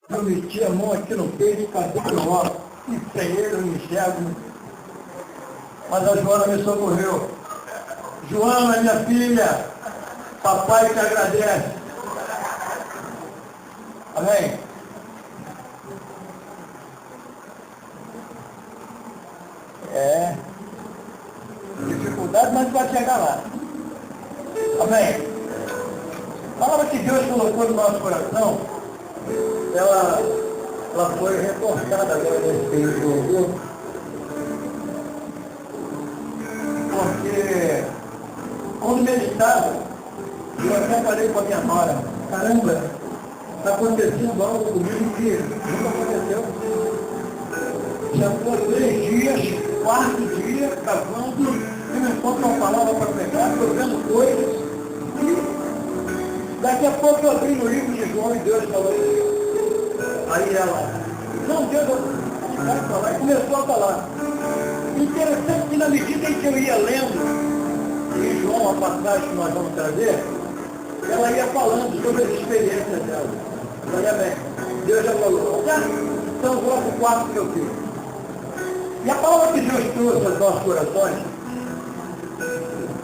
Eu meti a mão aqui no peito e cadê o ó? E sem ele eu não enxergo. Mas a Joana me socorreu. Joana, minha filha, papai te agradece. Amém? É. Dificuldade, mas vai chegar lá. Amém? A palavra que Deus colocou no nosso coração, ela foi reforçada agora nesse período, viu? Porque quando meditava, eu até falei com a minha nora, caramba, está acontecendo algo comigo que nunca aconteceu. Já foi 3 dias, 4 dias, cavando, eu não encontro uma palavra para pregar, estou vendo coisas. E daqui a pouco eu abri no livro de João e Deus falou assim. Aí ela, não, Deus, vai falar, e começou a falar. Interessante que na medida em que eu ia lendo, em João, a passagem que nós vamos trazer, ela ia falando sobre as experiências dela. Olha bem, Deus já falou, então bloco 4 que eu fiz. E a palavra que Deus trouxe aos nossos corações,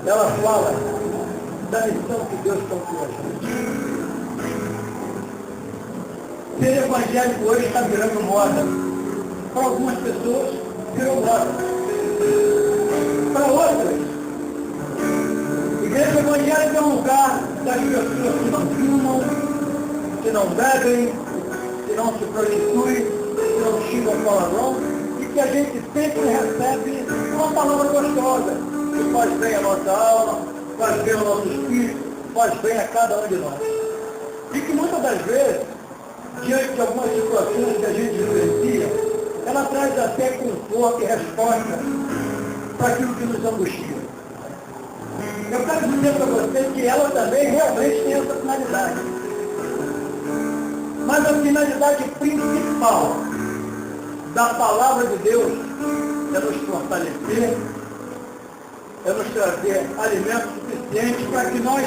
ela fala da missão que Deus confiou a gente. Ser evangélico hoje está virando moda. Para algumas pessoas, virou moda. Para outras, igreja evangélica é um lugar das pessoas que não fumam, que não bebem, que não se prostituem, que não xingam palavrão, e que a gente sempre recebe uma palavra gostosa, que faz bem a nossa alma, faz bem ao nosso espírito, faz bem a cada um de nós. E que muitas das vezes, diante de algumas situações que a gente vivencia, ela traz até conforto e resposta para aquilo que nos angustia. Eu quero dizer para você que ela também realmente tem essa finalidade. Mas a finalidade principal da palavra de Deus é nos fortalecer, é nos trazer alimento suficiente para que nós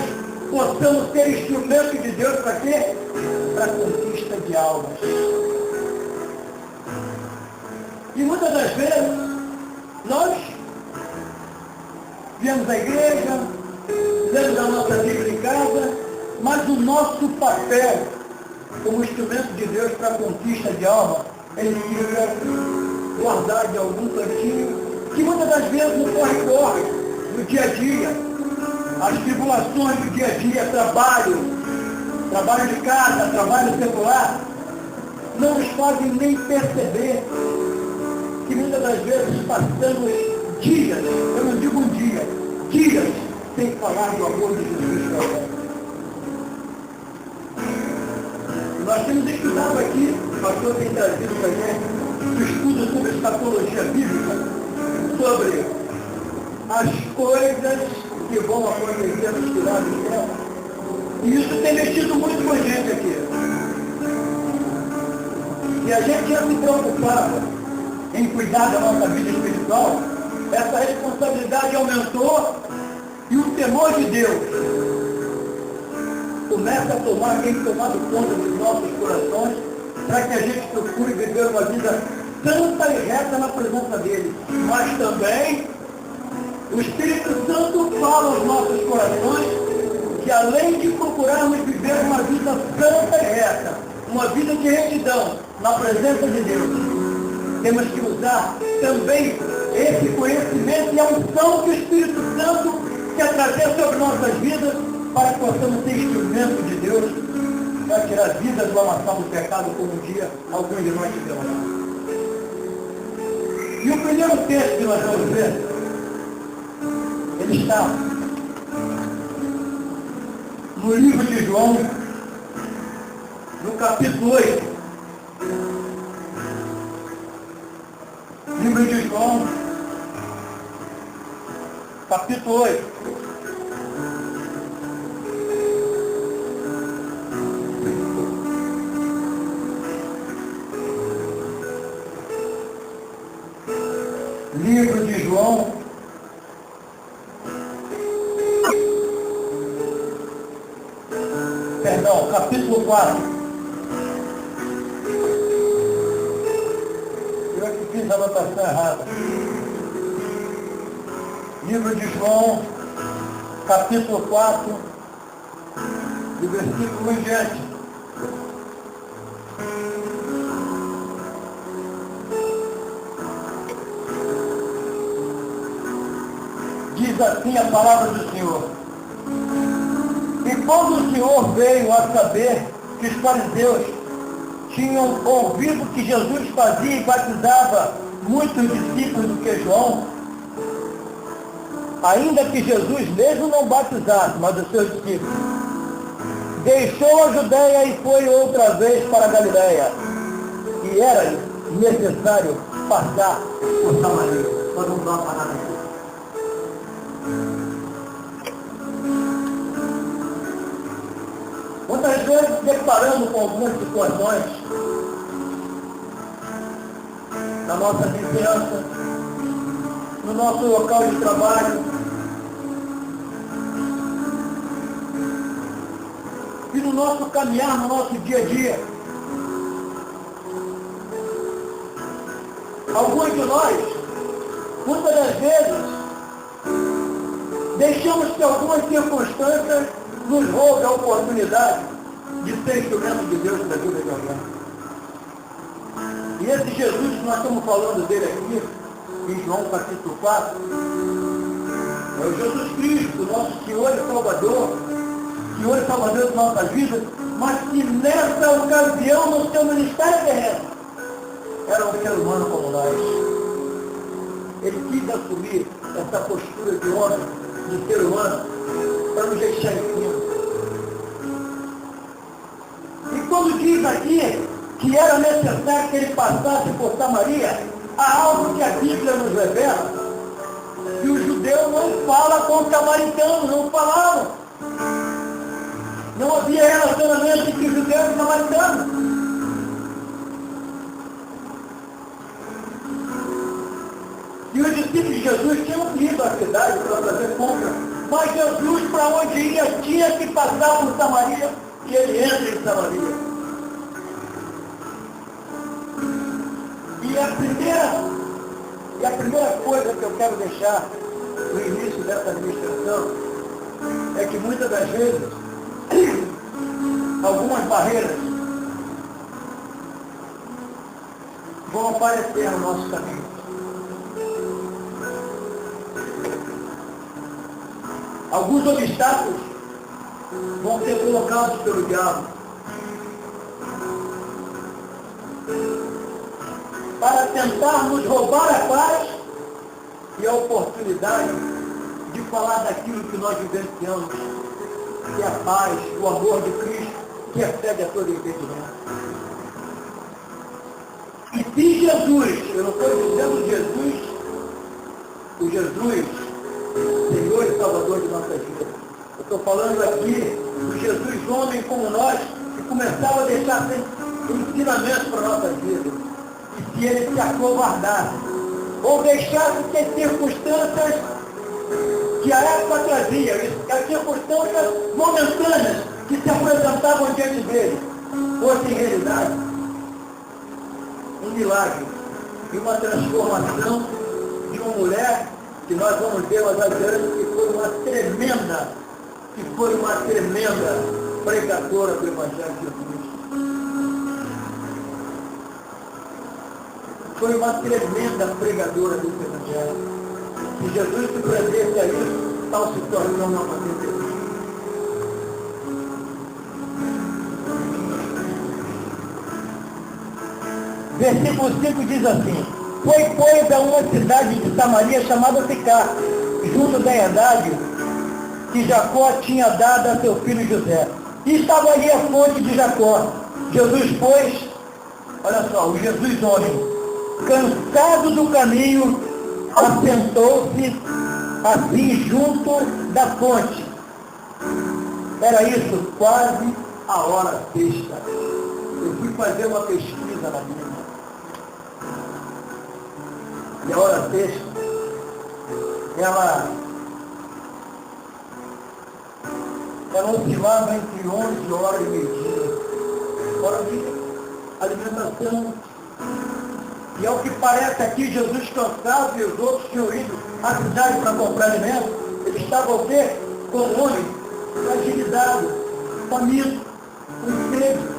possamos ser instrumento de Deus para quê? Para a conquista de almas. E muitas das vezes, nós viemos à igreja, lemos a nossa Bíblia em casa, mas o nosso papel como instrumento de Deus para a conquista de alma, ele fica guardado em algum cantinho, que muitas das vezes no corre-corre, no dia a dia, as tribulações do dia a dia, trabalho de casa, trabalho secular, não nos fazem nem perceber que muitas das vezes passamos dias, eu não digo um dia, dias sem falar do amor de Jesus para nós. Nós temos estudado aqui, o pastor tem trazido para a gente, o estudo sobre escatologia bíblica, sobre as coisas que vão acontecer nos finais do céu. E isso tem mexido muito com a gente aqui. E a gente já se preocupava em cuidar da nossa vida espiritual, essa responsabilidade aumentou e o temor de Deus começa a tomar, tem tomado conta dos nossos corações, para que a gente procure viver uma vida santa e reta na presença dele. Mas também o Espírito Santo fala aos nossos corações que além de procurarmos viver uma vida santa e reta, uma vida de retidão na presença de Deus, temos que usar também esse conhecimento e a unção que o Espírito Santo quer trazer sobre nossas vidas para que possamos ser instrumento de Deus para tirar a vida do lamaçal do pecado como um dia alguns de nós tivemos. E o primeiro texto que nós vamos ver, ele está no livro de João, no capítulo 8. Livro de João, capítulo 8. Livro de João, perdão, capítulo 4. Eu que fiz a anotação errada. Livro de João, capítulo 4, do versículo 1 em diante. Diz assim a palavra do Senhor. E quando o Senhor veio a saber que os fariseus tinham ouvido que Jesus fazia e batizava muitos discípulos do que João, ainda que Jesus mesmo não batizasse, mas os seus discípulos, deixou a Judéia e foi outra vez para a Galiléia. E era necessário passar por Samaria. Nós vamos dar uma parada aqui. Muitas vezes, deparando com algumas situações na nossa vizinhança, no nosso local de trabalho, e no nosso caminhar, no nosso dia a dia. Alguns de nós, muitas das vezes, deixamos que algumas circunstâncias nos roubem a oportunidade de ser instrumento de Deus na vida de alguém. E esse Jesus que nós estamos falando dele aqui, em João capítulo 4, é o Jesus Cristo, nosso Senhor e Salvador, Senhor e Salvador de nossas vidas, mas que nessa ocasião, no seu ministério terreno, era um ser humano como nós. Ele quis assumir essa postura de homem, de ser humano, para nos deixar em cima. E quando diz aqui que era necessário que ele passasse por Samaria, há algo que a Bíblia nos revela, que o judeu não fala com o samaritano, não falavam. Não havia relacionamento entre judeu e samaritano. E os discípulos de Jesus tinham ido à cidade para fazer compra, mas Jesus, para onde ia, tinha que passar por Samaria, e ele entra em Samaria. E a primeira coisa que eu quero deixar no início dessa administração é que muitas das vezes algumas barreiras vão aparecer no nosso caminho. Alguns obstáculos vão ser colocados pelo diabo para tentar nos roubar a paz e a oportunidade de falar daquilo que nós vivenciamos, que é a paz, o amor de Cristo, que excede a todo entendimento. E se Jesus, eu não estou dizendo Jesus, o Jesus, Senhor e Salvador de nossas vidas. Eu estou falando aqui do Jesus homem como nós, que começava a deixar ensinamentos para nossas vidas. E se ele se acovardasse, ou deixasse que as circunstâncias que a época trazia, as circunstâncias momentâneas que se apresentavam diante dele, fossem realidade, um milagre e uma transformação de uma mulher que nós vamos ver mais adiante, que foi uma tremenda pregadora do Evangelho de Jesus. Foi uma tremenda pregadora do Evangelho. Se Jesus se prendesse a isso, tal situação não aconteceria. Versículo 5 diz assim: foi, pois, a uma cidade de Samaria chamada Sicar, junto da herdade que Jacó tinha dado a seu filho José. E estava ali a fonte de Jacó. Jesus, pois, olha só, o Jesus homem, cansado do caminho, assentou-se assim junto da fonte. Era isso, quase a hora sexta. Eu fui fazer uma pesquisa na Bíblia. E a hora sexta, ela oscilava entre 11 horas e meio-dia. Hora de alimentação, E ao que parece aqui, Jesus cansado e os outros tinham ido à cidade para comprar alimento, ele estava o quê? Com o homem fragilizado, faminto, com sede.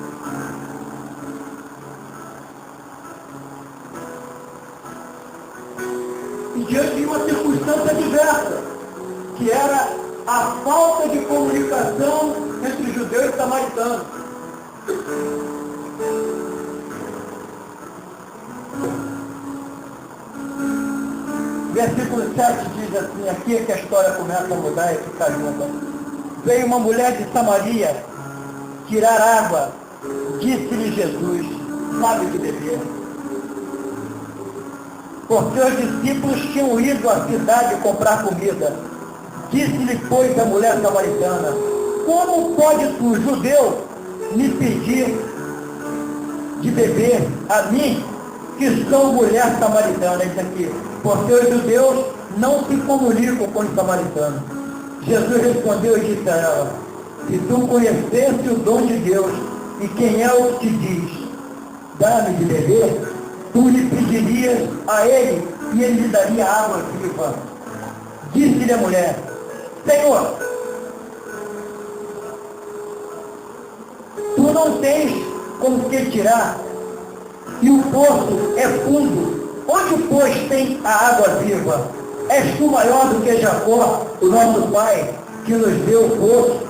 E diante de uma circunstância diversa, que era a falta de comunicação entre judeu e samaritano. Versículo 7 diz assim, aqui é que a história começa a mudar e ficar junta. Veio uma mulher de Samaria tirar água, disse-lhe Jesus, sabe o que beber. Porque os discípulos tinham ido à cidade comprar comida. Disse-lhe, pois, a mulher samaritana, como pode tu, judeu, me pedir de beber a mim, que sou mulher samaritana? Isso aqui, porque os judeus não se comunicam com os samaritanos. Jesus respondeu e disse a ela, se tu conhecesse o dom de Deus, e quem é o que te diz, dá-me de beber, tu lhe pedirias a ele, e ele lhe daria água viva. Disse-lhe a mulher, Senhor, tu não tens como que tirar, e o poço é fundo. Onde, pois, tem a água viva? És tu maior do que Jacó, o nosso pai, que nos deu o poço,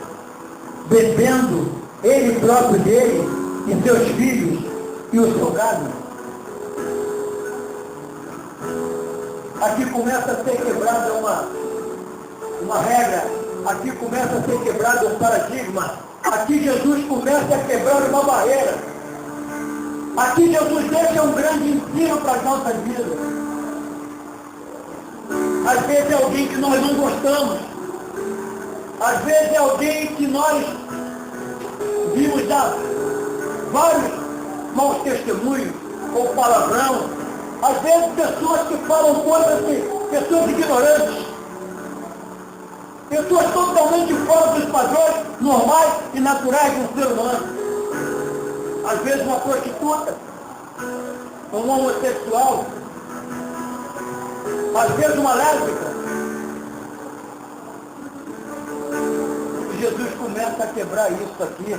bebendo ele próprio dele, e seus filhos, e o seu gado? Aqui começa a ser quebrada uma regra, aqui começa a ser quebrado um paradigma, aqui Jesus começa a quebrar uma barreira, aqui Jesus deixa um grande ensino para as nossas vidas. Às vezes é alguém que nós não gostamos, às vezes é alguém que nós vimos dar vários maus testemunhos, ou palavrão, às vezes pessoas que falam coisas assim, pessoas ignorantes, pessoas totalmente fora dos padrões normais e naturais de um ser humano. Às vezes uma prostituta, um homossexual, às vezes uma lésbica. E Jesus começa a quebrar isso aqui,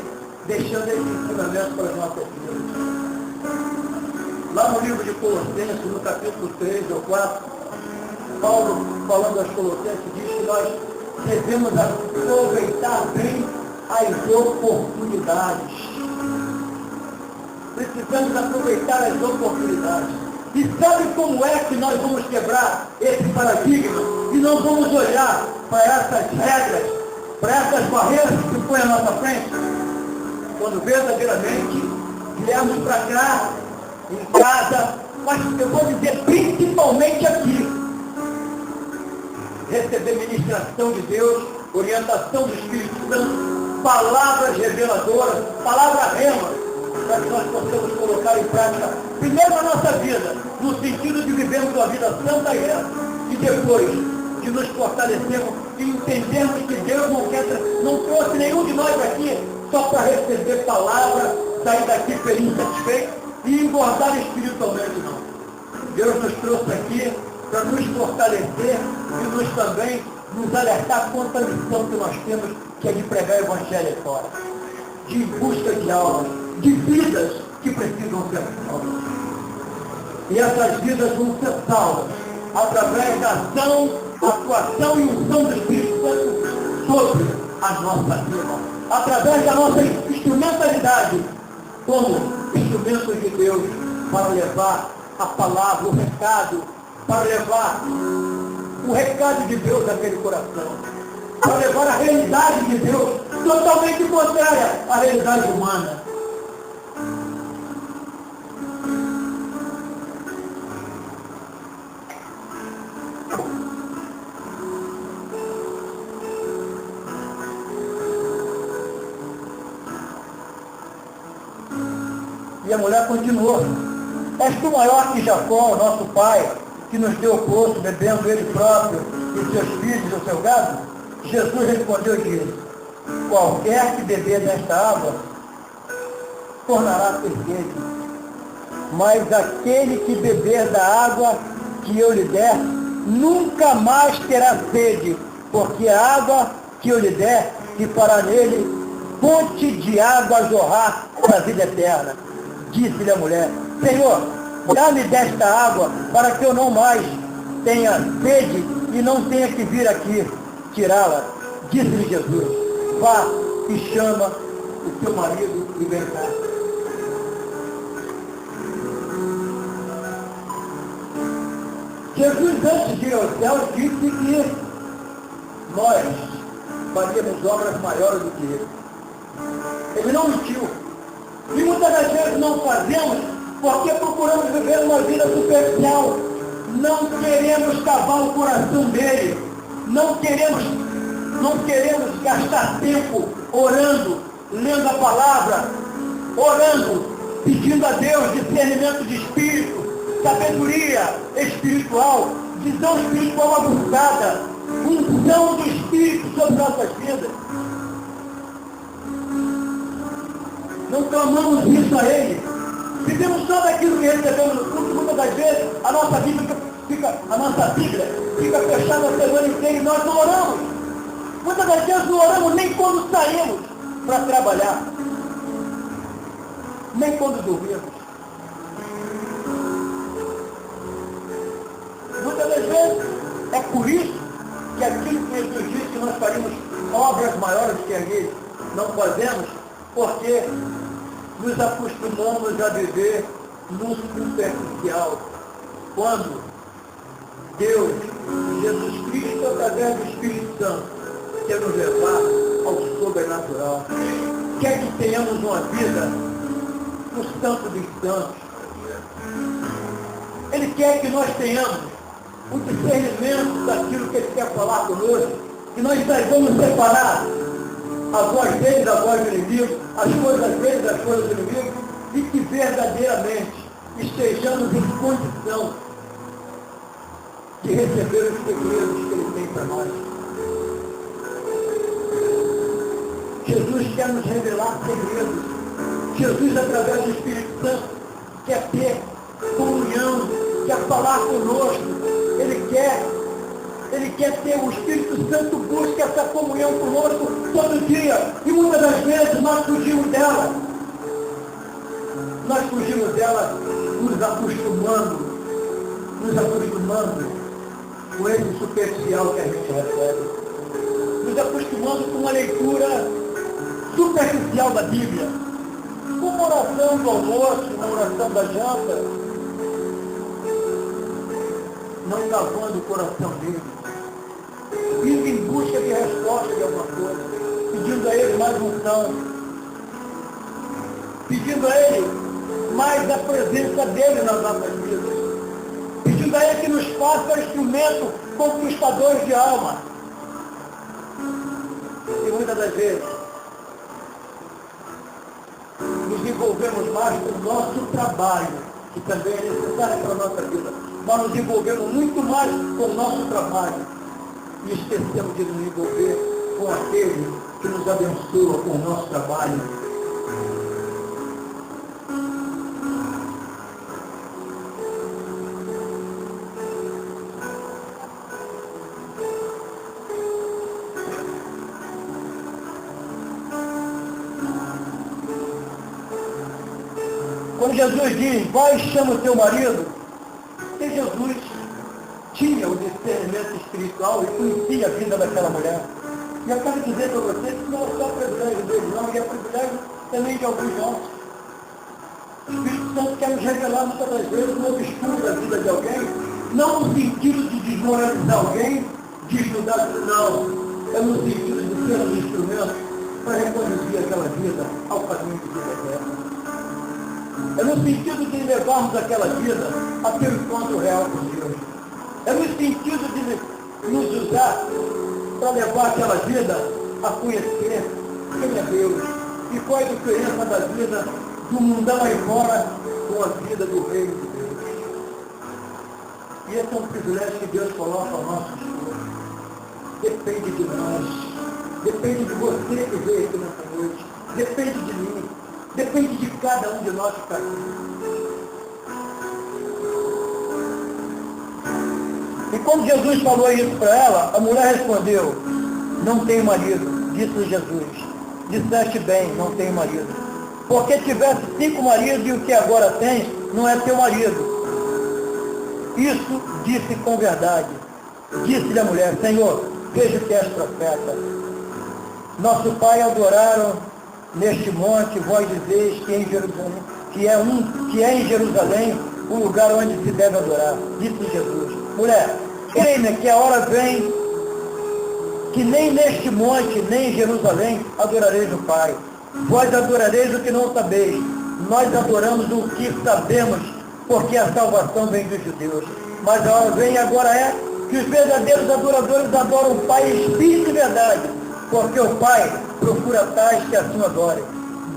deixando esse ensinamento para as nossas vidas. Lá no livro de Colossenses, no capítulo 3 ou 4, Paulo, falando aos Colossenses, diz que nós devemos aproveitar bem as oportunidades. Precisamos aproveitar as oportunidades. E sabe como é que nós vamos quebrar esse paradigma? E não vamos olhar para essas regras, para essas barreiras que põem à nossa frente? Quando verdadeiramente viemos para cá, em casa, mas eu vou dizer principalmente aqui, receber ministração de Deus, orientação do Espírito Santo, palavras reveladoras, palavra rema, para que nós possamos colocar em prática, primeiro na nossa vida, no sentido de vivermos uma vida santa e reta, e depois de nos fortalecermos e entendermos que Deus não trouxe nenhum de nós aqui só para receber palavra, sair daqui feliz, satisfeito e engordar espiritualmente, não. Deus nos trouxe aqui para nos fortalecer e nos também nos alertar quanto à missão que nós temos, que é de pregar o Evangelho fora, de busca de almas, de vidas que precisam ser salvas. E essas vidas vão ser salvas através da ação, atuação e unção do Espírito Santo sobre a nossa vida, através da nossa instrumentalidade como instrumentos de Deus para levar a palavra, o recado, para levar o recado de Deus àquele coração, para levar a realidade de Deus totalmente contrária à realidade humana. E a mulher continuou, és tu maior que Jacó, nosso pai, que nos deu o poço, bebendo ele próprio, e seus filhos e o seu gado? Jesus respondeu e disse, qualquer que beber desta água, tornará a ter sede. mas aquele que beber da água que eu lhe der, nunca mais terá sede, porque a água que eu lhe der, e fará nele fonte de água a jorrar para a vida eterna. Disse-lhe a mulher: Senhor, dá-me desta água, para que eu não mais tenha sede e não tenha que vir aqui tirá-la. Disse-lhe Jesus: vá e chama o teu marido e vem cá. Jesus, antes de ir ao céu, disse que nós faríamos obras maiores do que ele. Ele não mentiu. E muitas das vezes não fazemos porque procuramos viver uma vida superficial. Não queremos cavar o coração dele. Não queremos gastar tempo orando, lendo a palavra, orando, pedindo a Deus discernimento de espírito, sabedoria espiritual, visão espiritual aguçada, unção do Espírito sobre nossas vidas. Não clamamos isso a Ele. Vivemos só daquilo que recebemos no culto. Muitas das vezes a nossa Bíblia fica fechada a semana inteira e nós não oramos. Muitas das vezes não oramos nem quando saímos para trabalhar, nem quando dormimos. Muitas das vezes é por isso que aquilo que Jesus disse que nós faríamos obras maiores que ele, não fazemos, porque nos acostumamos a viver no superficial. Quando Deus, Jesus Cristo, através do Espírito Santo, quer nos levar ao sobrenatural, quer que tenhamos uma vida no santo dos santos. Ele quer que nós tenhamos o discernimento daquilo que Ele quer falar conosco, que nós saibamos separar a voz dele da voz do inimigo, as coisas dele das coisas do inimigo, e que verdadeiramente estejamos em condição de receber os segredos que Ele tem para nós. Jesus quer nos revelar segredos. Jesus, através do Espírito Santo, quer ter comunhão, quer falar conosco. Ele quer ter, o Espírito Santo busca essa comunhão conosco todo dia. E muitas das vezes nós fugimos dela. Nós fugimos dela nos acostumando com esse superficial que a gente recebe. Nos acostumando com uma leitura superficial da Bíblia. Com uma oração do almoço, uma oração da janta, não cavando o coração dele, indo em busca de resposta de alguma coisa, pedindo a ele mais unção, pedindo a ele mais a presença dele nas nossas vidas, pedindo a ele que nos faça instrumento conquistadores de alma. E muitas das vezes nos envolvemos mais com o nosso trabalho, que também é necessário para a nossa vida. Nós nos envolvemos muito mais com o nosso trabalho e esquecemos de nos envolver com aquele que nos abençoa com o nosso trabalho. Quando Jesus diz, vai e chama o teu marido, porque Jesus tinha o discernimento espiritual e conhecia a vida daquela mulher. E eu quero dizer para vocês que não é só privilégio dele, não, e é privilégio também de alguns nossos. O Espírito Santo quer nos revelar muitas das vezes no obscuro da vida de alguém, não no sentido de desmoralizar alguém, de estudar, não. É no sentido de ser um instrumento para reconduzir aquela vida ao caminho de vida eterna. É no sentido de levarmos aquela vida a ter um encontro real com Deus. É no sentido de nos usar para levar aquela vida a conhecer quem é Deus e qual é a diferença da vida do mundão aí fora com a vida do reino de Deus. E esse é um privilégio que Deus coloca ao nosso dispor. Depende de nós. Depende de você que veio aqui nessa noite. Depende de mim. Depende de cada um de nós que está aqui. E quando Jesus falou isso para ela, a mulher respondeu, não tenho marido, disse Jesus. Disseste bem, não tenho marido. Porque tivesse 5 maridos e o que agora tens, não é teu marido. Isso disse com verdade. Disse-lhe a mulher, Senhor, vejo que és profeta. Nosso pai adoraram neste monte, vós dizeis que é em Jerusalém o lugar onde se deve adorar. Disse Jesus, mulher, creia que a hora vem que nem neste monte, nem em Jerusalém adorareis o Pai. Vós adorareis o que não sabeis. Nós adoramos o que sabemos, porque a salvação vem dos judeus. Mas a hora vem e agora é que os verdadeiros adoradores adoram o Pai em espírito e verdade, porque o Pai procura tais que assim o adorem.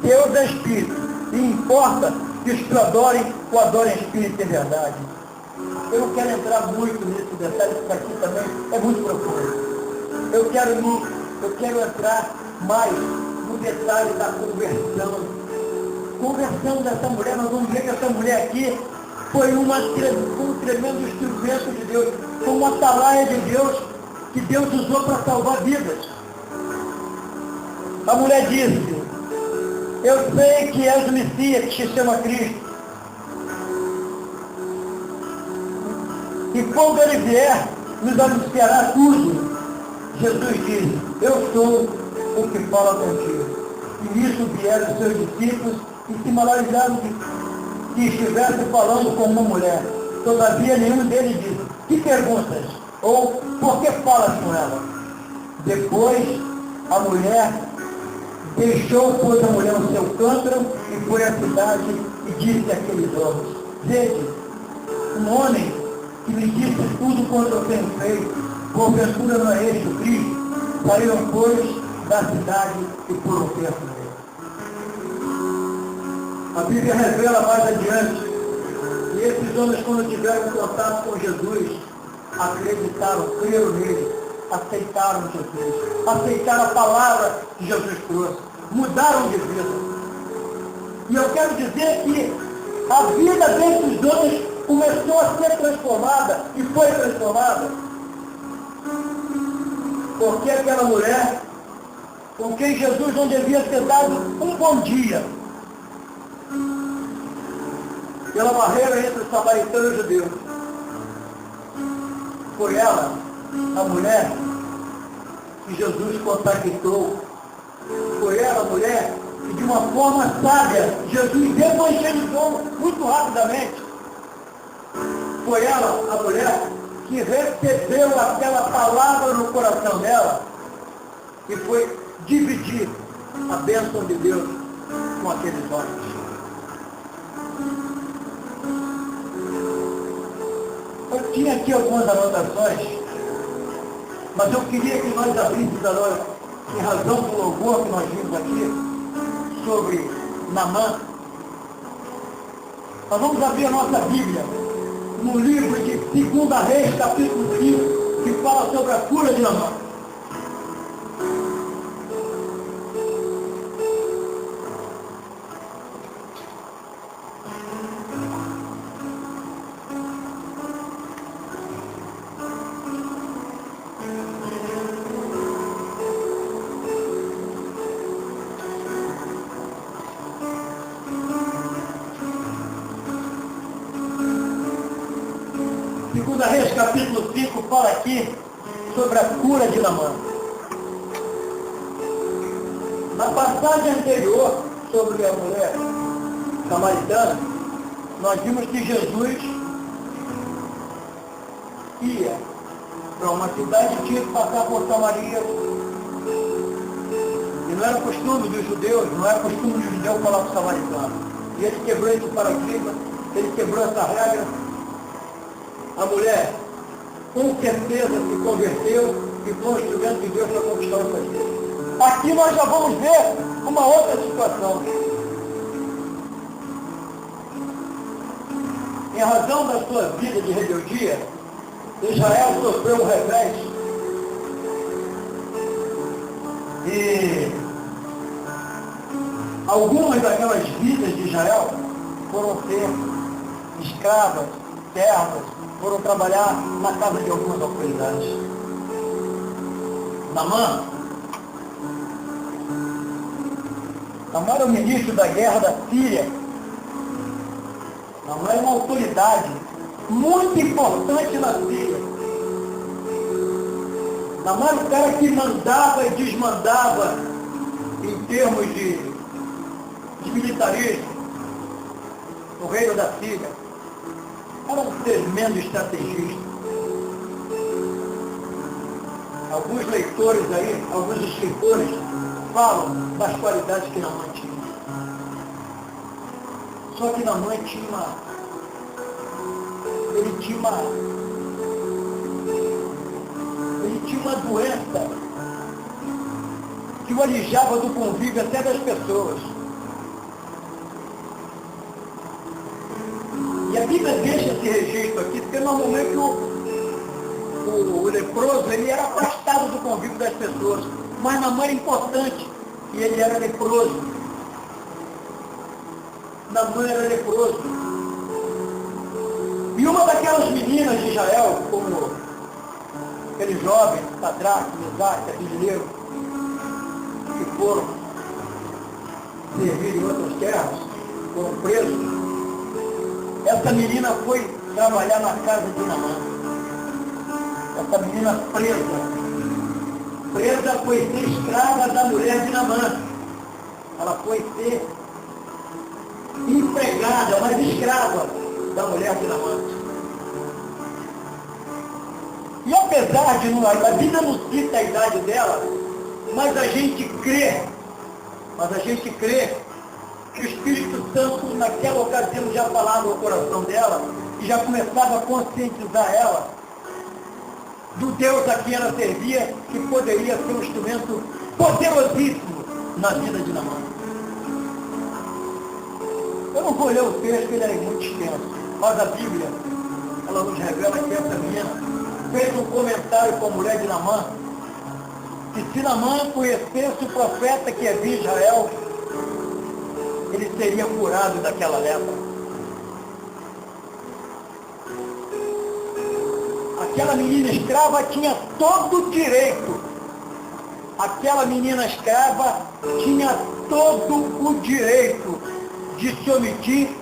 Deus é espírito, e importa que os que o adorem em espírito e verdade. Eu não quero entrar muito nesse detalhe, porque aqui também é muito profundo. Eu quero entrar mais no detalhe da conversão. Conversão dessa mulher, nós vamos ver que essa mulher aqui foi um tremendo instrumento de Deus, foi uma atalaia de Deus, que Deus usou para salvar vidas. A mulher disse, eu sei que és o Messias, que se chama Cristo. E quando ele vier, nos anunciará tudo. Jesus disse, eu sou o que fala contigo. E nisso vieram os seus discípulos e se maravilharam que estivesse falando com uma mulher. Todavia nenhum deles disse, que perguntas? Ou por que falas com ela? Depois a mulher deixou, pôs a mulher no seu cântaro e foi à cidade e disse àqueles homens, vede, um homem que me disse tudo quanto eu tenho feito, porventura não é este o Cristo? Saíram, pois, da cidade e foram perto dele. A Bíblia revela mais adiante, e esses homens, quando tiveram contato com Jesus, acreditaram, creram nele, aceitaram Jesus, aceitaram a palavra que Jesus trouxe, mudaram de vida. E eu quero dizer que a vida desses homens começou a ser transformada, e foi transformada, porque aquela mulher, com quem Jesus não devia ter dado um bom dia, pela barreira entre o samaritano e o judeu, foi ela, a mulher, que Jesus contactou, foi ela, a mulher, que de uma forma sábia, Jesus evangelizou muito rapidamente, foi ela, a mulher, que recebeu aquela palavra no coração dela e foi dividir a bênção de Deus com aqueles homens. Eu tinha aqui algumas anotações, mas eu queria que nós abríssemos agora, em razão do louvor que nós vimos aqui, sobre Naamã. Nós vamos abrir a nossa Bíblia no livro de 2 Reis, capítulo 5, que fala sobre a cura de Naamã. Reis, capítulo 5, fala aqui sobre a cura de Naamã. Na passagem anterior, sobre a mulher samaritana, nós vimos que Jesus ia para uma cidade e tinha que passar por Samaria. E não era costume dos judeus, não era costume dos judeus falar com o samaritano. E ele quebrou esse paradigma, ele quebrou essa regra. A mulher, com certeza, se converteu e foi um instrumento de Deus para conquistar o país. Aqui nós já vamos ver uma outra situação. Em razão da sua vida de rebeldia, Israel sofreu um revés. E algumas daquelas vidas de Israel foram ser escravas servas foram trabalhar na casa de algumas autoridades. Naamã era o ministro da guerra da Síria. Naamã era uma autoridade muito importante na Síria. Naamã era o cara que mandava e desmandava em termos de militarismo no reino da Síria. Era um tremendo estrategista. Alguns leitores aí, alguns escritores, falam das qualidades que Naamã tinha. Só que Naamã ele tinha uma doença que o alijava do convívio até das pessoas. E a Bíblia deixa esse registro aqui, porque normalmente o leproso ele era afastado do convívio das pessoas, mas Naamã era importante, e ele era leproso. Naamã era leproso. E uma daquelas meninas de Israel, como aquele jovem, Sadraque, Mesaque, Abednego, que foram servir em outras terras, foram presos, essa menina foi trabalhar na casa de Naamã. Essa menina presa foi ser escrava da mulher de Naamã. Ela foi ser empregada, mas escrava da mulher de Naamã. E apesar de a Bíblia não cita a idade dela, mas a gente crê que o Espírito Santo naquela ocasião já falava no coração dela e já começava a conscientizar ela do Deus a quem ela servia, que poderia ser um instrumento poderosíssimo na vida de Naamã. Eu não vou ler o texto, ele é muito extenso, mas a Bíblia, ela nos revela que essa menina fez um comentário com a mulher de Naamã, que se Naamã conhecesse o profeta que havia em Israel, ele seria curado daquela lepra. Aquela menina escrava tinha todo o direito. Aquela menina escrava tinha todo o direito de se omitir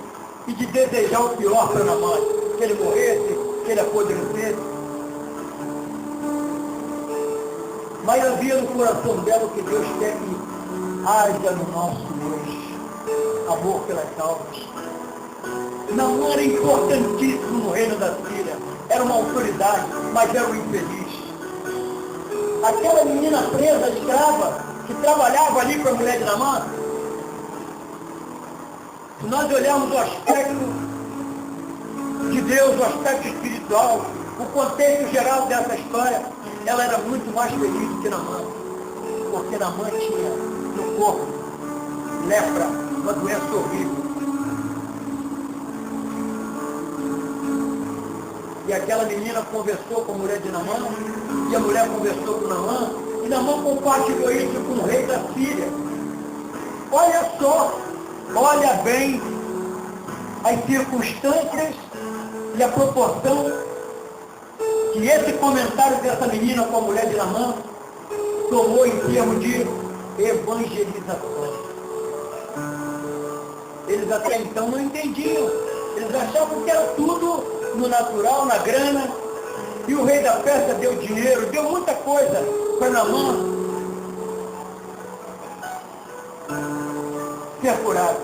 e de desejar o pior para Naamã. Que ele morresse, que ele apodrecesse. Mas havia no coração dela o que Deus quer que haja no nosso hoje. Amor pelas almas. Naamã era importantíssimo no reino da Síria. Era uma autoridade, mas era um infeliz. Aquela menina presa, escrava, que trabalhava ali com a mulher de Naamã, se nós olharmos o aspecto de Deus, o aspecto espiritual, o contexto geral dessa história, ela era muito mais feliz do que Naamã. Porque Naamã tinha no corpo lepra, uma doença horrível. E aquela menina conversou com a mulher de Naamã, e a mulher conversou com Naamã, e Naamã compartilhou isso com o rei da Síria. Olha só, olha bem as circunstâncias e a proporção que esse comentário dessa menina com a mulher de Naamã tomou em termos de evangelização. Eles até então não entendiam. Eles achavam que era tudo no natural, na grana. E o rei da festa deu dinheiro, deu muita coisa para Naamã ser curado.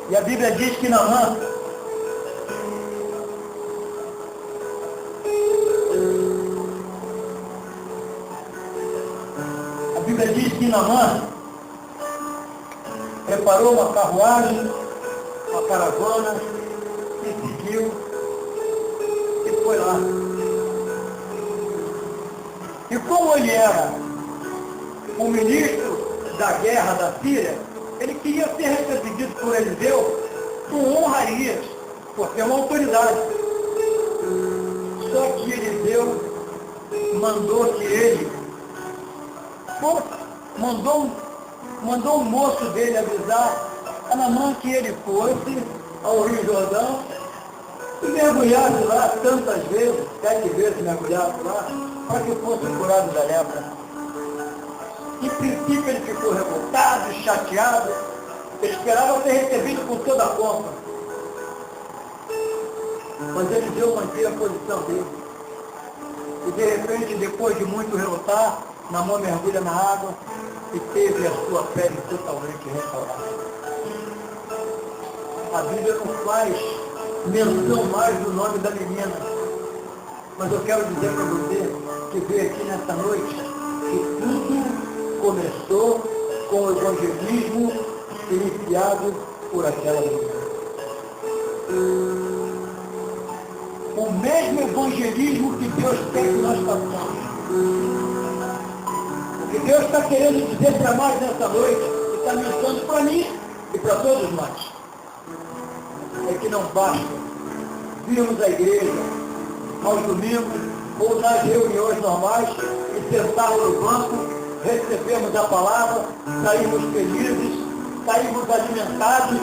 E a Bíblia diz que Naamã preparou uma carruagem, uma caravana, e seguiu, e foi lá. E como ele era o ministro da guerra da Síria, ele queria ser recebido por Eliseu com honrarias, porque é uma autoridade. Só que Eliseu mandou que ele mandou um moço dele avisar a Naamã que ele fosse ao Rio Jordão e mergulhasse lá tantas vezes, 7 vezes mergulhasse lá, para que fosse curado da lepra. Em princípio ele ficou revoltado, chateado, ele esperava ser recebido com toda a pompa. Mas Eliseu manteve a posição dele. E de repente, depois de muito relutar, Naamã mergulha na água e teve a sua pele totalmente restaurada. A Bíblia não faz menção mais do nome da menina. Mas eu quero dizer para você que veio aqui nessa noite que tudo começou com o evangelismo iniciado por aquela menina. O mesmo evangelismo que Deus quer que nós façamos. O que Deus está querendo dizer para nós nessa noite, e está mencionando para mim e para todos nós, é que não basta virmos à igreja aos domingos ou nas reuniões normais e sentarmos no banco, recebemos a palavra, saímos felizes, saímos alimentados,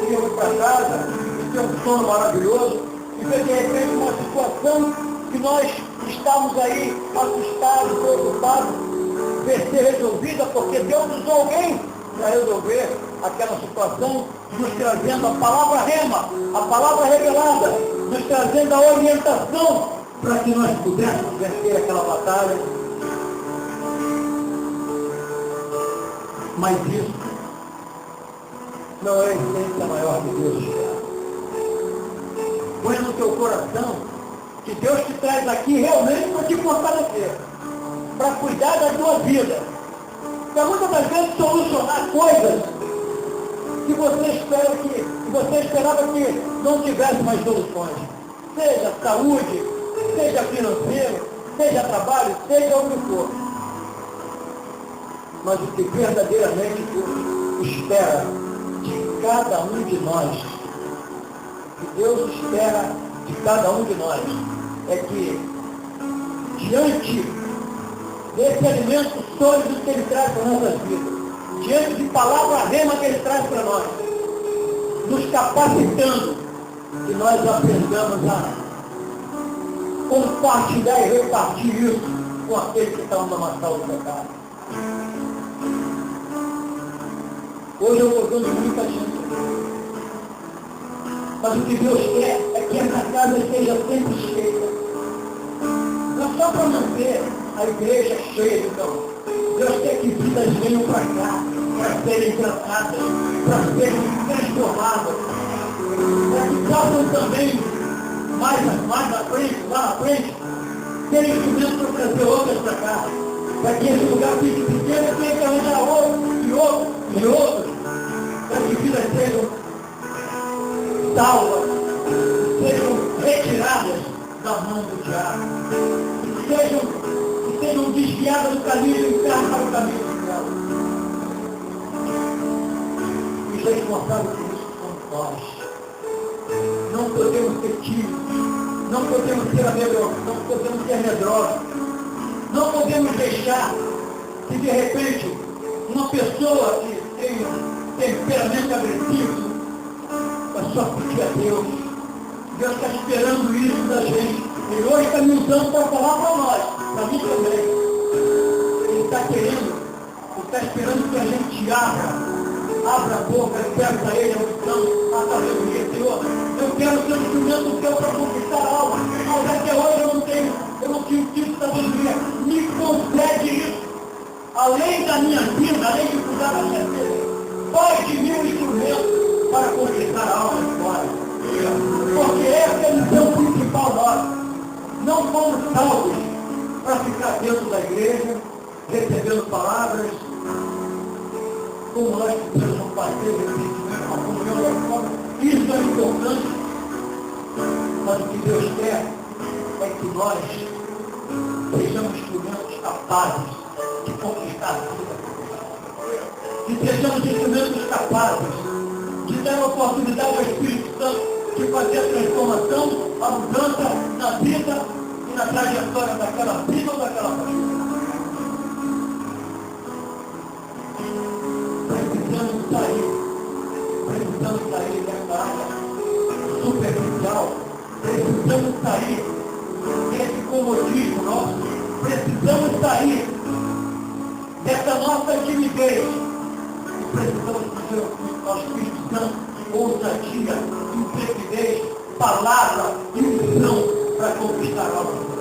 irmos para casa e ter um sono maravilhoso, e ver de repente uma situação que nós estamos aí assustados, preocupados, ver ser resolvida, porque Deus usou alguém para resolver aquela situação, nos trazendo a palavra rema, a palavra revelada, nos trazendo a orientação para que nós pudéssemos vencer aquela batalha. Mas isso não é a essência maior de Deus. Põe no teu coração que Deus te traz aqui realmente para te fortalecer, para cuidar da tua vida, para muitas das vezes solucionar coisas que você esperava que não tivesse mais soluções. Seja saúde, seja financeiro, seja trabalho, seja o que for. Mas o que verdadeiramente Deus espera de cada um de nós, o que Deus espera de cada um de nós, é que diante desse alimento sólido que Ele traz para as nossas vidas, diante de palavra rema que Ele traz para nós, nos capacitando, que nós aprendamos a compartilhar e repartir isso com aqueles que estão no amassar o pecado. Hoje eu estou dando muita gente, mas o que Deus quer é que essa casa esteja sempre cheia. Não é só para manter a igreja cheia, então. Deus quer que vidas venham para cá, para serem tratadas, para serem transformadas, para que possam também, mais à frente, lá na frente, ter instrumento para trazer outras para cá, para que esse lugar fique pequeno e tenha que arranjar outro, e outro, e outro, para que vidas sejam salvas, sejam retiradas da mão do diabo, que sejam desviadas do caminho do inferno para o caminho do céu. E os responsáveis por isso somos nós. Não podemos ser tímidos, não podemos ser amedrosos, não podemos ser medrosos, não podemos deixar que de repente uma pessoa que tem um temperamento agressivo, mas só porque é Deus. Deus está esperando isso da gente. E hoje está me usando para falar para nós, para mim também. Ele está querendo, ele está esperando que a gente abra a boca e peça a Ele a unção, a sabedoria. Senhor, eu quero ser um instrumento teu para conquistar a alma, mas até hoje eu não tinha tido sabedoria. Me concede isso. Além da minha vida, além de cuidar da minha vida, faz de mim um instrumento para conquistar a alma de fora. Porque essa é a missão principal nossa. Não fomos salvos para ficar dentro da igreja, recebendo palavras, como nós precisamos fazer, a comunhão da forma. Isso é importante, mas o que Deus quer é que nós sejamos instrumentos capazes de conquistar a vida. Que sejamos instrumentos capazes de dar a oportunidade ao Espírito Santo de fazer a transformação, a mudança na vida e na trajetória daquela vida ou daquela família. Precisamos sair precisamos sair dessa área superficial, precisamos sair desse comodismo nosso, precisamos sair dessa nossa timidez e precisamos dizer ao Espírito Santo ousadia, intrepidez, palavra e unção para conquistar algo.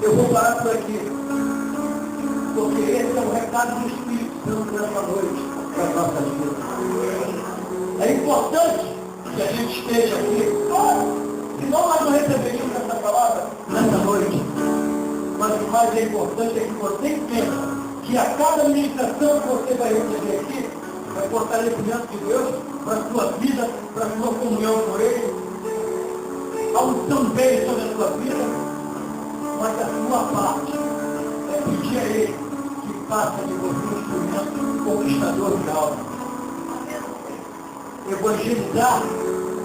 Eu vou parar por aqui, porque esse é o recado do Espírito Santo nessa noite para as nossas vidas. É importante que a gente esteja aqui, senão nós não receberíamos essa palavra nessa noite. Mas o mais importante é que você entenda que a cada ministração que você vai receber aqui é fortalecimento de Deus para a sua vida, para a sua comunhão com Ele, a unção dele sobre a sua vida, mas a sua parte é pedir a Ele que faça de você um instrumento conquistador de alma. Evangelizar,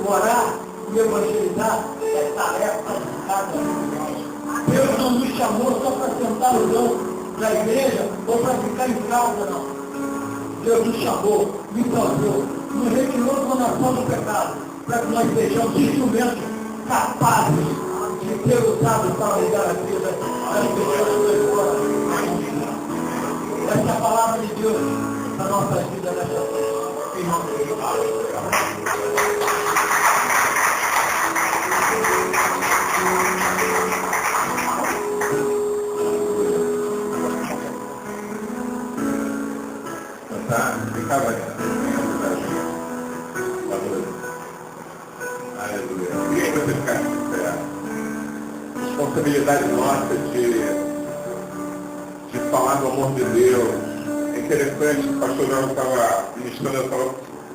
orar e evangelizar é tarefa de cada um de nós. Deus não nos chamou só para sentar no banco da igreja ou para ficar em casa, não. Deus nos chamou, nos salvou, nos retirou da nação do pecado, para que nós sejamos instrumentos capazes de ser usados para ligar a vida das pessoas de fora. Essa é a palavra de Deus na nossa vida nesta noite. Em nome de Deus. Ficava aleluia. Queria que você ficasse de pé. Responsabilidade nossa de falar do amor de Deus. É interessante, o pastor João estava ministrando, eu estava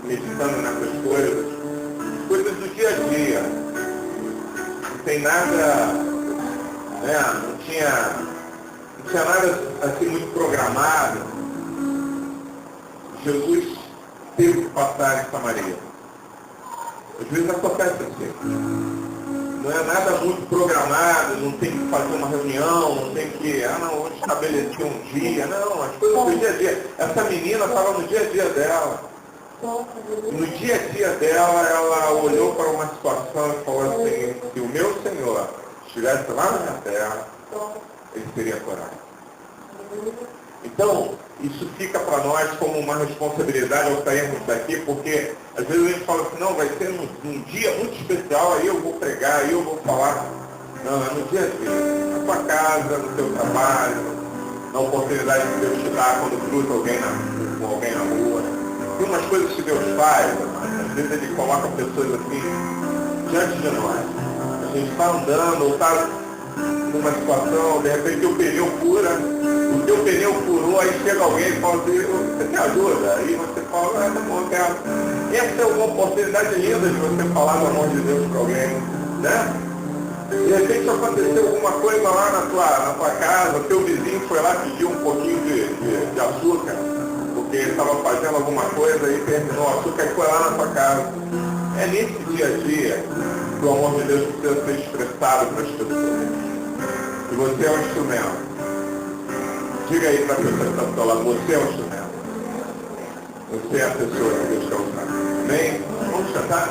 meditando nessas coisas do dia a dia. Não tem nada, né? Não tinha nada assim muito programado. Jesus teve que passar em Samaria. Às vezes acontece assim. Não é nada muito programado, não tem que fazer uma reunião, não tem que, vou estabelecer um dia. Não, as coisas do dia a dia. Essa menina estava no dia a dia dela. No dia a dia dela, ela olhou para uma situação e falou assim, se o meu Senhor estivesse lá na minha terra, ele teria coragem. Então, isso fica para nós como uma responsabilidade ao sairmos daqui, porque às vezes a gente fala assim, não, vai ser num dia muito especial, aí eu vou pregar, aí eu vou falar. Não, é no dia a dia, na tua casa, no teu trabalho, na oportunidade que Deus te dá quando cruza alguém com alguém na rua. Tem umas coisas que Deus faz, às vezes Ele coloca pessoas assim diante de nós. A gente está andando, ou está numa situação, de repente o pneu fura, o teu pneu furou, aí chega alguém e fala assim, você me ajuda? Aí você fala, tá bom, quero. Essa é uma oportunidade linda de você falar do amor de Deus para alguém, né? De repente aconteceu alguma coisa lá na tua casa, teu vizinho foi lá pedir um pouquinho de açúcar, porque ele estava fazendo alguma coisa e terminou o açúcar e foi lá na tua casa. É nesse dia a dia que o amor de Deus precisa ser expressado para as pessoas. E você é um instrumento. Diga aí para a pessoa que está do seu lado, você é um instrumento. Você é a pessoa que Deus quer usar. Amém? Vamos cantar?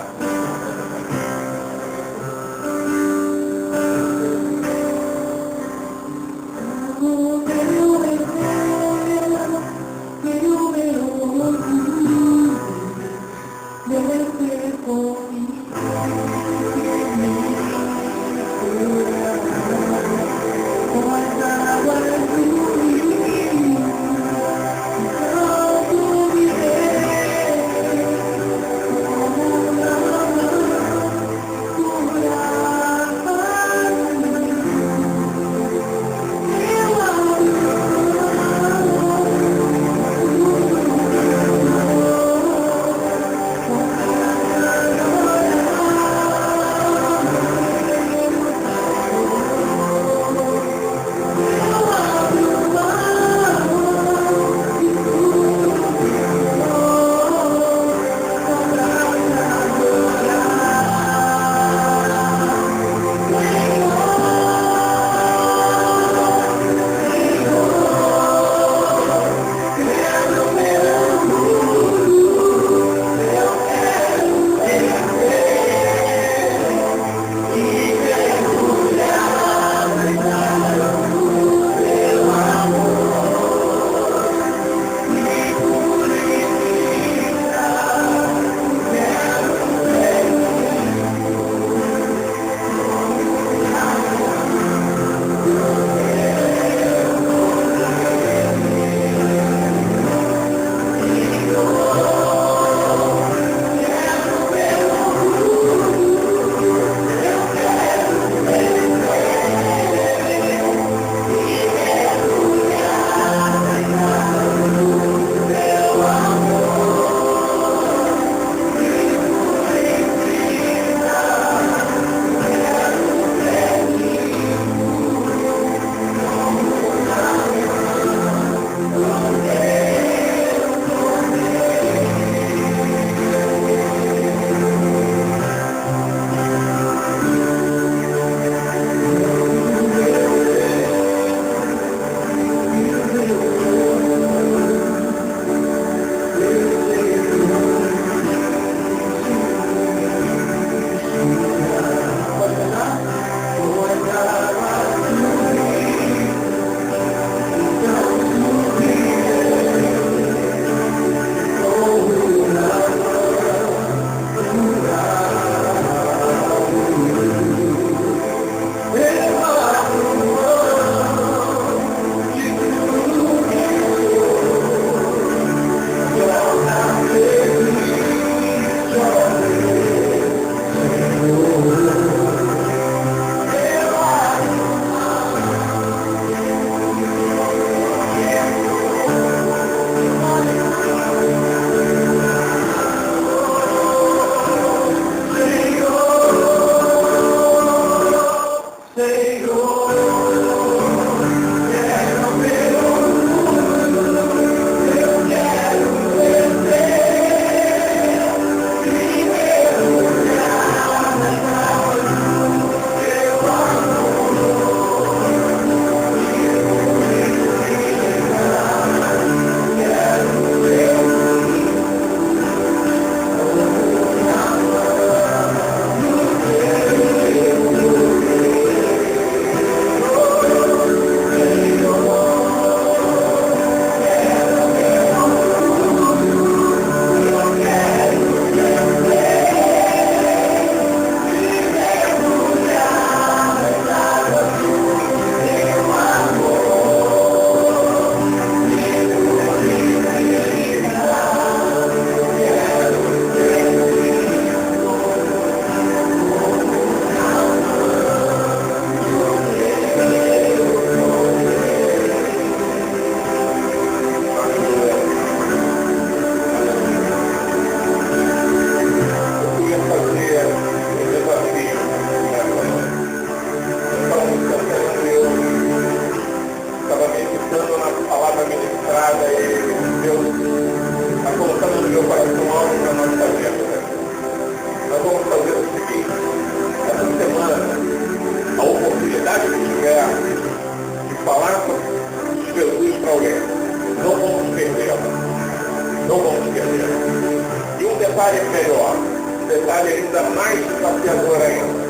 detalhe melhor, um detalhe ainda mais desafiador ainda.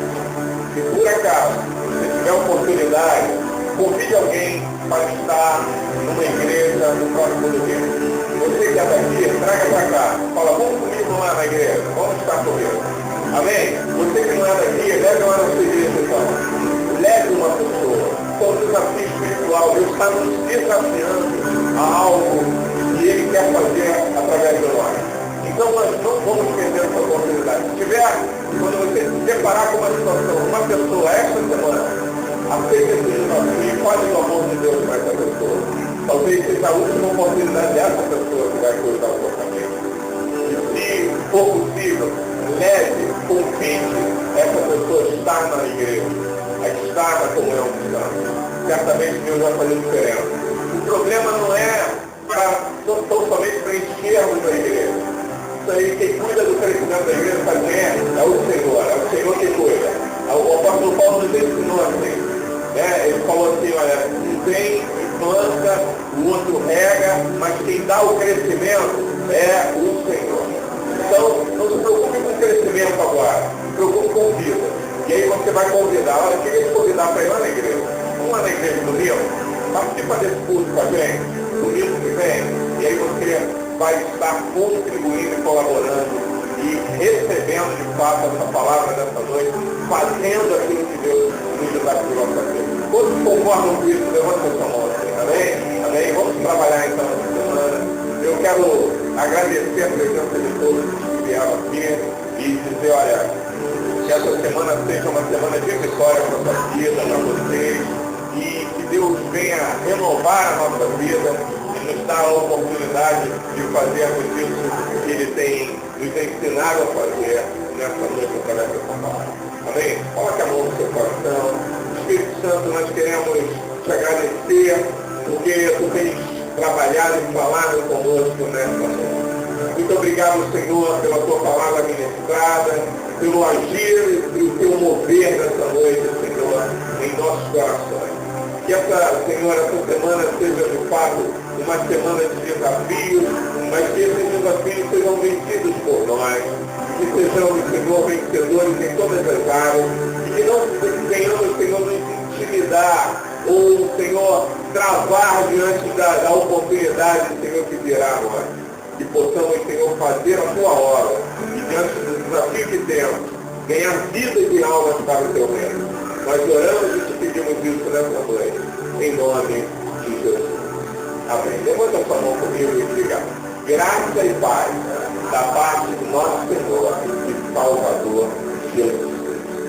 Se por acaso você tiver oportunidade, convide alguém para estar numa igreja no próximo domingo. Você que é daqui, traga para cá. Fala, vamos comigo lá na igreja, vamos estar comigo. Amém? Você que não é daqui, leve lá na sua igreja então. Leve uma pessoa. Então, o desafio espiritual, Deus está nos desafiando a algo que Ele quer fazer através de nós. Então, nós não vamos perder essa oportunidade. Se tiver, quando você se deparar com uma situação, uma pessoa, esta semana, aceita esse desafio e fale o amor de Deus para essa pessoa. Talvez seja a última oportunidade dessa pessoa que vai cruzar o seu caminho. E se for possível, leve, convide essa pessoa a estar na igreja, a estar na comunhão cristã. Certamente Deus vai fazer diferença. O problema não é tão somente para enchermos a igreja. Isso aí, quem cuida do crescimento da igreja, sabe quem é? É o Senhor que cuida. O apóstolo Paulo nos ensinou assim. Ele falou assim, olha, um vem e planta, o outro rega, mas quem dá o crescimento é o Senhor. Então, não se preocupe com o crescimento agora, se preocupe com vida. E aí você vai convidar, olha, eu queria te convidar para ir lá na igreja. Vamos lá na igreja do domingo, participa desse curso com a gente, domingo que vem, e aí você vai estar contribuindo e colaborando e recebendo de fato essa palavra dessa noite, fazendo aquilo que Deus nos desafiou a fazer. Todos concordam com isso, levanta essa mão assim, amém? Amém? Vamos trabalhar então essa semana. Eu quero agradecer a presença de todos que vieram aqui e dizer, olha, que essa semana seja uma semana de vitória para a sua vida, para vocês, e que Deus venha renovar a nossa vida e nos dar a oportunidade de fazermos isso que Ele tem nos ensinado a fazer nessa noite através dessa palavra. Amém? Coloque a mão no seu coração. Espírito Santo, nós queremos te agradecer porque tu tens trabalhado e falado conosco nessa noite. Muito obrigado, Senhor, pela tua palavra ministrada, pelo agir e o teu mover nessa noite, Senhor, em nossos corações. Que Senhor, essa semana seja de fato uma semana de desafios, mas que esses desafios sejam vencidos por nós. Que sejamos, Senhor, vencedores em todas as áreas. E que não venhamos, Senhor, nos intimidar ou, Senhor, travar diante da oportunidade, Senhor, que virá a nós. Que possamos, Senhor, fazer a tua obra e diante do desafio que temos, ganhar vidas e almas para o teu reino. Nós oramos e te pedimos isso nessa noite, em nome de Jesus. Amém. Levanta a sua mão comigo e diga: graça e paz da parte do nosso Senhor e Salvador Jesus.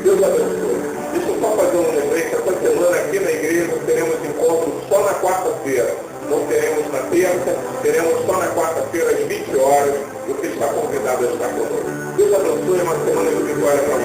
Deus abençoe. Deixa eu só fazer um lembrete. Essa semana aqui na igreja teremos encontro só na quarta-feira. Não teremos na terça, teremos só na quarta-feira às 20 horas. Você está convidado a estar conosco. Deus abençoe, uma semana de vitória para